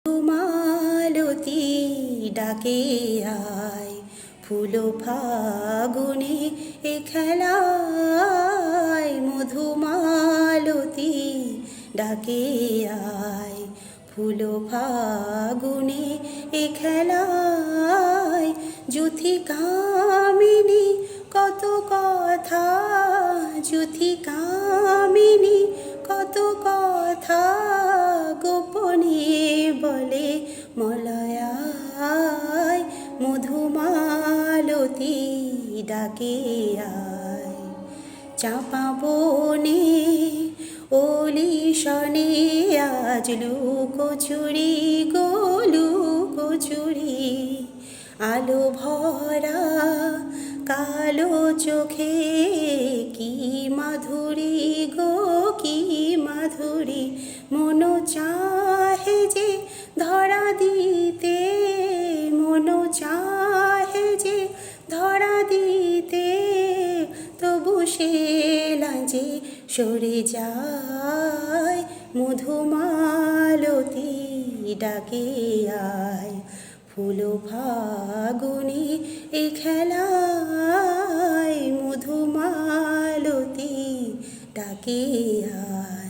মালতী ডাকে আয়, ফুল ফাগুনে এ খেলায়। মধুমালতী ডাকে আয়, ফুল ফাগুনে এ খেলায়। যুথি কামিনী কত কথা, যুথি কামিনী কত কথা, গোপনে বলে মলয়ায়। মধুমালতী ডাকে আয়। চাঁপা বনে ওলি শনে আজ লুকোচুরি গো লুকোচুরি। আলো ভরা কালো চোখে কি মাধুরী গো কি মাধুরী। মন চাহে যে ধরা দিতে, মন চাহে যে ধরা দিতে, তবু সে লাজে সরে যায়। মধুমালতী ডাকে আয়, ফুল ফাগুনে এ খেলায়। মধুমালতী ডাকে আয়।